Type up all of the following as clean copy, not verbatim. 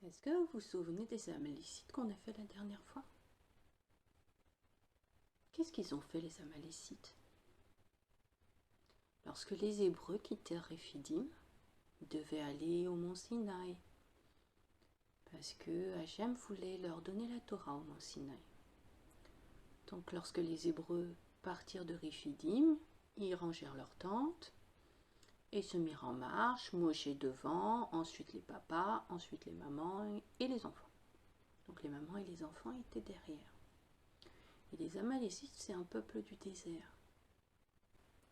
Est-ce que vous vous souvenez des Amalécites qu'on a fait la dernière fois? Qu'est-ce qu'ils ont fait les Amalécites? Lorsque les Hébreux quittèrent Réphidim, ils devaient aller au mont Sinaï, parce que Hachem voulait leur donner la Torah au mont Sinaï. Donc lorsque les Hébreux partirent de Réphidim, ils rangèrent leurs tentes et se mirent en marche, Moshe devant, ensuite les papas, ensuite les mamans et les enfants. Donc les mamans et les enfants étaient derrière. Et les Amalécites, c'est un peuple du désert,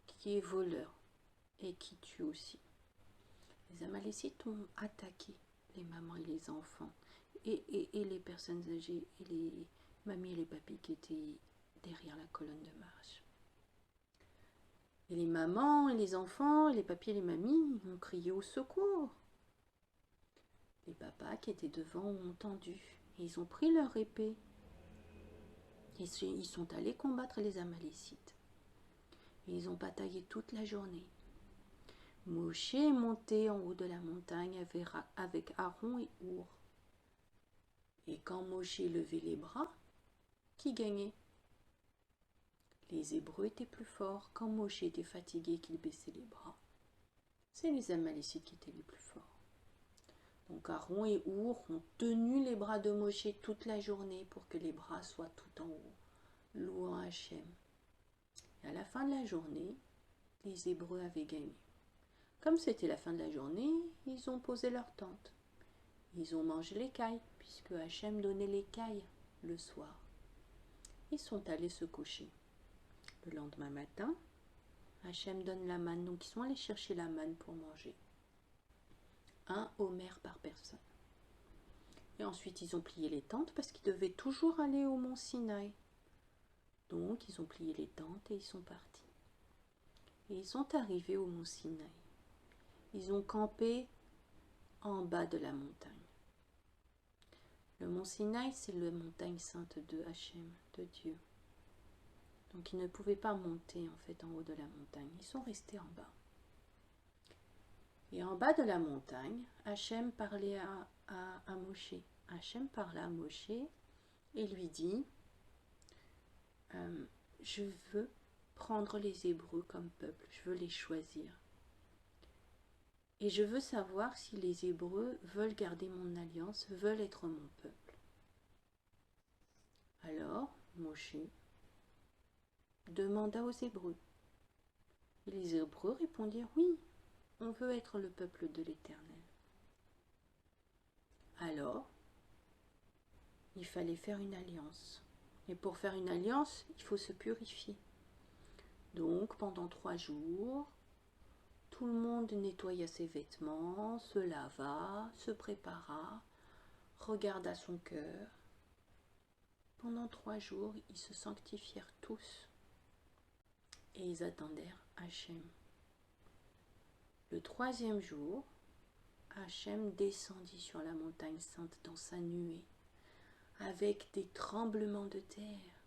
qui est voleur et qui tue aussi. Les Amalécites ont attaqué les mamans et les enfants, et les personnes âgées, et les mamies et les papis qui étaient derrière la colonne de marche. Et les mamans et les enfants, et les papis et les mamies ont crié au secours. Les papas qui étaient devant ont entendu, et ils ont pris leur épée. Et ils sont allés combattre les Amalécites. Et ils ont bataillé toute la journée. Moshe est monté en haut de la montagne avec Aaron et Our. Et quand Moshe levait les bras, qui gagnait? Les Hébreux étaient plus forts. Quand Moshe était fatigué, qu'il baissait les bras, c'est les Amalécites qui étaient les plus forts. Donc Aaron et Our ont tenu les bras de Moshe toute la journée pour que les bras soient tout en haut, louant Hachem. Et à la fin de la journée, les Hébreux avaient gagné. Comme c'était la fin de la journée, ils ont posé leur tente. Ils ont mangé l'écaille, puisque Hachem donnait l'écaille le soir. Ils sont allés se coucher. Le lendemain matin, Hachem donne la manne, donc ils sont allés chercher la manne pour manger. Un homer par personne. Et ensuite, ils ont plié les tentes parce qu'ils devaient toujours aller au mont Sinaï. Donc, ils ont plié les tentes et ils sont partis. Et ils sont arrivés au mont Sinaï. Ils ont campé en bas de la montagne. Le mont Sinaï, c'est la montagne sainte de Hachem, de Dieu. Donc ils ne pouvaient pas monter en fait en haut de la montagne. Ils sont restés en bas. Et en bas de la montagne, Hachem parlait à Moshe. Hachem parla à Moshe et lui dit je veux prendre les Hébreux comme peuple, je veux les choisir. Et je veux savoir si les Hébreux veulent garder mon alliance, veulent être mon peuple. Alors, Moshe demanda aux Hébreux. Et les Hébreux répondirent oui, on veut être le peuple de l'Éternel. Alors, il fallait faire une alliance. Et pour faire une alliance, il faut se purifier. Donc, pendant 3 jours, tout le monde nettoya ses vêtements, se lava, se prépara, regarda son cœur. Pendant 3 jours, ils se sanctifièrent tous. Et ils attendèrent Hachem. Le 3e jour, Hachem descendit sur la montagne sainte dans sa nuée, avec des tremblements de terre,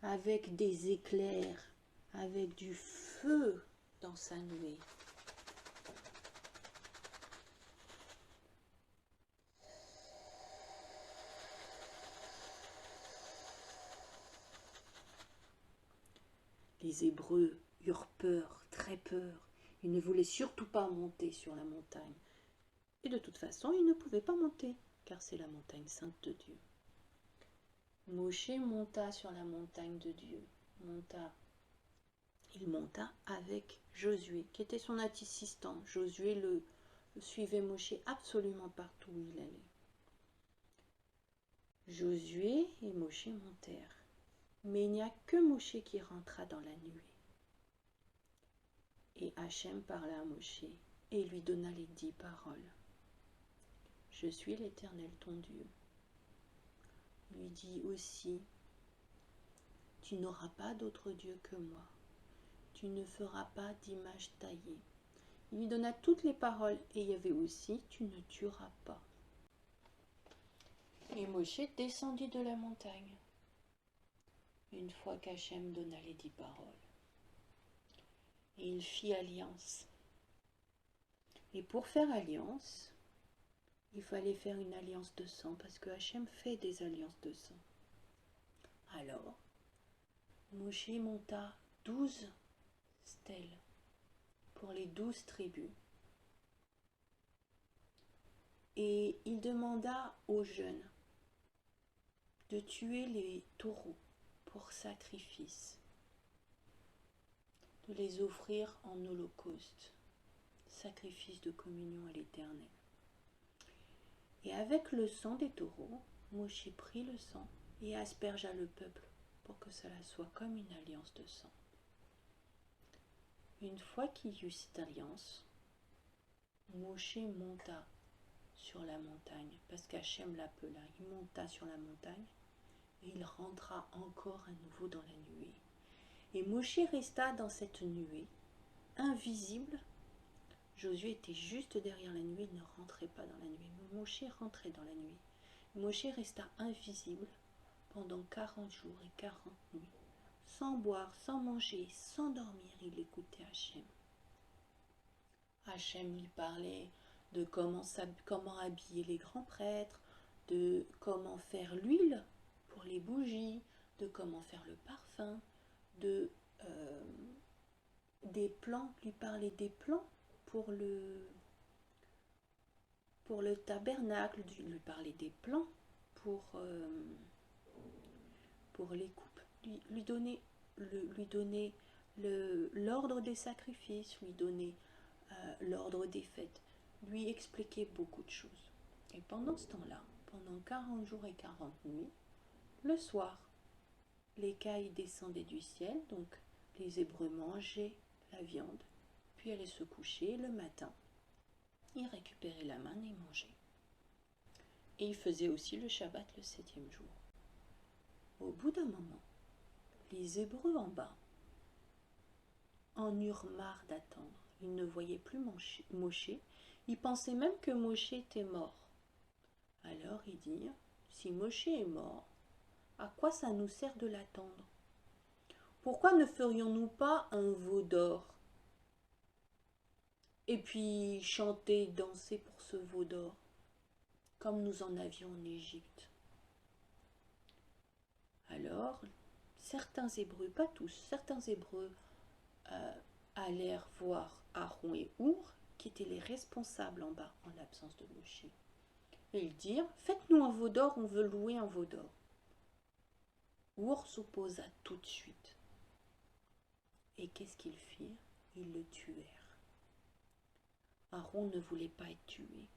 avec des éclairs, avec du feu dans sa nuée. Les Hébreux eurent peur, très peur. Ils ne voulaient surtout pas monter sur la montagne. Et de toute façon, ils ne pouvaient pas monter, car c'est la montagne sainte de Dieu. Moshe monta sur la montagne de Dieu. Il monta avec Josué, qui était son assistant. Josué le suivait Moshe absolument partout où il allait. Josué et Moshe montèrent. Mais il n'y a que Moshe qui rentra dans la nuée. Et Hachem parla à Moshe et lui donna les 10 paroles. Je suis l'Éternel ton Dieu. Il lui dit aussi, tu n'auras pas d'autre Dieu que moi. Tu ne feras pas d'image taillée. Il lui donna toutes les paroles et il y avait aussi, tu ne tueras pas. Et Moshe descendit de la montagne. Une fois qu'Hachem donna les 10 paroles. Et il fit alliance. Et pour faire alliance, il fallait faire une alliance de sang parce que Hachem fait des alliances de sang. Alors, Moshe monta 12 stèles pour les 12 tribus. Et il demanda aux jeunes de tuer les taureaux pour sacrifice, de les offrir en holocauste, sacrifice de communion à l'Éternel. Et avec le sang des taureaux, Moshe prit le sang et aspergea le peuple pour que cela soit comme une alliance de sang. Une fois qu'il y eut cette alliance, Moshe monta sur la montagne, parce qu'Hachem l'appela. Il monta sur la montagne et il rentra encore à nouveau dans la nuée. Et Moshe resta dans cette nuée, invisible. Josué était juste derrière la nuée, il ne rentrait pas dans la nuée. Mais Moshe rentrait dans la nuée. Moshe resta invisible pendant 40 jours et 40 nuits. Sans boire, sans manger, sans dormir, il écoutait Hachem. Hachem lui parlait de comment habiller les grands prêtres, de comment faire l'huile pour les bougies, de comment faire le parfum, des plans, lui parlait des plans pour le tabernacle, lui parlait des plans pour les coupes, lui donner l'ordre des sacrifices, lui donner l'ordre des fêtes, lui expliquer beaucoup de choses. Et pendant ce temps-là, pendant 40 jours et 40 nuits, le soir, l'écaille descendait du ciel, donc les Hébreux mangeaient la viande, puis allaient se coucher. Le matin, ils récupéraient la manne et mangeaient. Et ils faisaient aussi le Shabbat le 7e jour. Au bout d'un moment, les Hébreux en bas en eurent marre d'attendre. Ils ne voyaient plus Moshe. Ils pensaient même que Moshe était mort. Alors ils dirent, si Moshe est mort, à quoi ça nous sert de l'attendre? Pourquoi ne ferions-nous pas un veau d'or? Et puis chanter, danser pour ce veau d'or, comme nous en avions en Égypte. Alors, certains Hébreux, pas tous, certains Hébreux allèrent voir Aaron et Our, qui étaient les responsables en bas, en l'absence de Moshe. Et ils dirent, faites-nous un veau d'or, on veut louer un veau d'or. Our s'opposa tout de suite. Et qu'est-ce qu'ils firent? Ils le tuèrent. Aaron ne voulait pas être tué.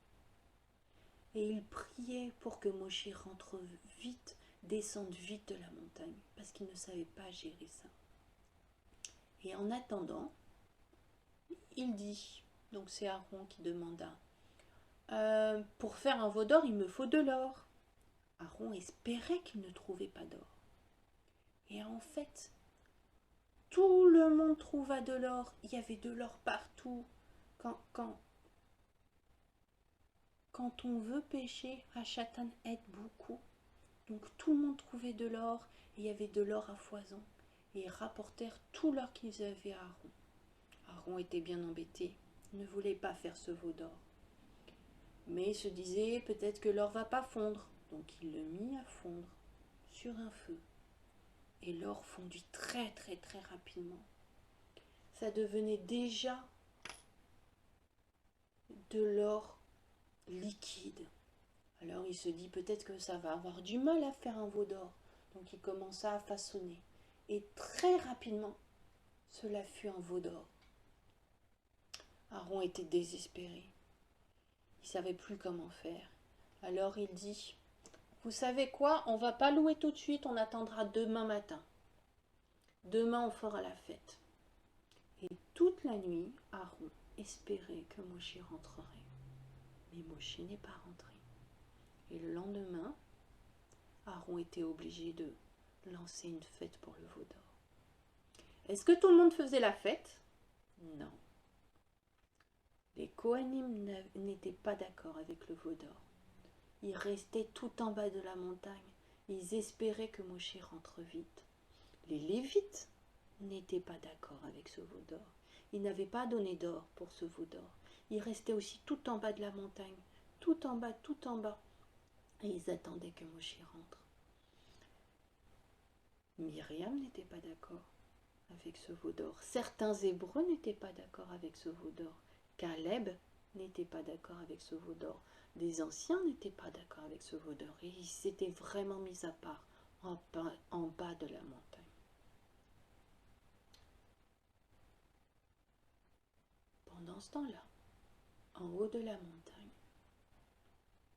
Et il priait pour que Moshe rentre vite, descende vite de la montagne, parce qu'il ne savait pas gérer ça. Et en attendant, il dit, donc c'est Aaron qui demanda, pour faire un veau d'or, il me faut de l'or. Aaron espérait qu'il ne trouvait pas d'or. Et en fait, tout le monde trouva de l'or. Il y avait de l'or partout. Quand on veut pêcher, Hachatan aide beaucoup. Donc tout le monde trouvait de l'or. Et il y avait de l'or à foison. Et ils rapportèrent tout l'or qu'ils avaient à Aaron. Aaron était bien embêté. Il ne voulait pas faire ce veau d'or. Mais il se disait, peut-être que l'or va pas fondre. Donc il le mit à fondre sur un feu. Et l'or fondit très très très rapidement. Ça devenait déjà de l'or liquide. Alors il se dit peut-être que ça va avoir du mal à faire un veau d'or. Donc il commença à façonner. Et très rapidement, cela fut un veau d'or. Aaron était désespéré. Il ne savait plus comment faire. Alors il dit, vous savez quoi, on ne va pas louer tout de suite, on attendra demain matin. Demain on fera la fête. Et toute la nuit, Aaron espérait que Moshe rentrerait. Mais Moshe n'est pas rentré. Et le lendemain, Aaron était obligé de lancer une fête pour le veau d'or. Est-ce que tout le monde faisait la fête? Non. Les Kohanim n'étaient pas d'accord avec le veau d'or. Ils restaient tout en bas de la montagne. Ils espéraient que Moshe rentre vite. Les Lévites n'étaient pas d'accord avec ce veau d'or. Ils n'avaient pas donné d'or pour ce veau d'or. Ils restaient aussi tout en bas de la montagne tout en bas, tout en bas. Et ils attendaient que Moshe rentre. Myriam n'était pas d'accord avec ce veau d'or. Certains Hébreux n'étaient pas d'accord avec ce veau d'or. Caleb n'était pas d'accord avec ce veau d'or. Des anciens n'étaient pas d'accord avec ce veau d'or. Et ils s'étaient vraiment mis à part en bas de la montagne. Pendant ce temps-là, en haut de la montagne,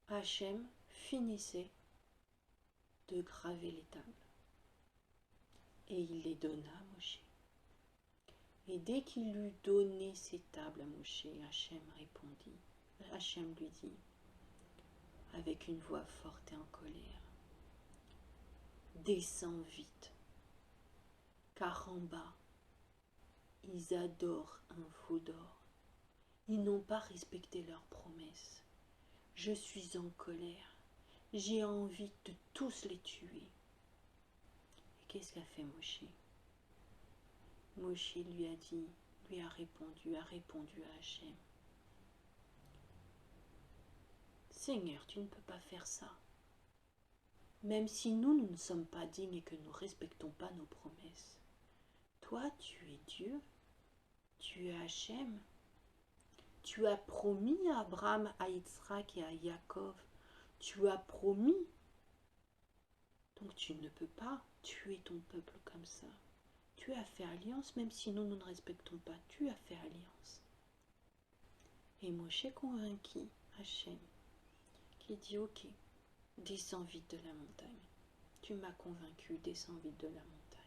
Hachem finissait de graver les tables. Et il les donna à Moshe. Et dès qu'il eut donné ces tables à Moshe, Hachem lui dit, avec une voix forte et en colère, descends vite, car en bas, ils adorent un veau d'or. Ils n'ont pas respecté leurs promesses. Je suis en colère. J'ai envie de tous les tuer. Et qu'est-ce qu'a fait Moshe? Moshe lui a répondu à Hachem. Seigneur, tu ne peux pas faire ça. Même si nous ne sommes pas dignes et que nous ne respectons pas nos promesses. Toi, tu es Dieu, tu es Hachem. Tu as promis à Abraham, à Yitzhak et à Yaakov. Tu as promis. Donc tu ne peux pas tuer ton peuple comme ça. Tu as fait alliance, même si nous ne respectons pas. Tu as fait alliance. Et Moshe convainquit Hachem, qui dit, ok, descends vite de la montagne. Tu m'as convaincu, descends vite de la montagne.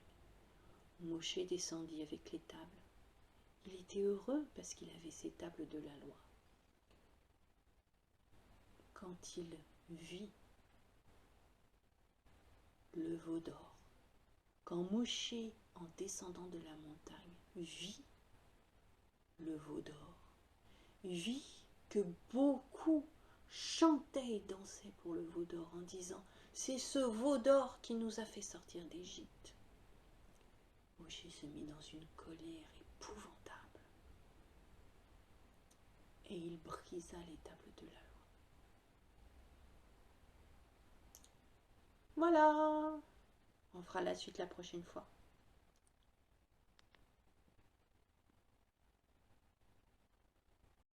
Moshe descendit avec les tables. Il était heureux parce qu'il avait ces tables de la loi. Quand il vit le veau d'or, quand Moshe, en descendant de la montagne, vit le veau d'or, vit que beaucoup chantaient et dansaient pour le veau d'or en disant « C'est ce veau d'or qui nous a fait sortir d'Égypte ». Moshe se mit dans une colère épouvantable et il brisa les tables de la loi. Voilà, on fera la suite la prochaine fois.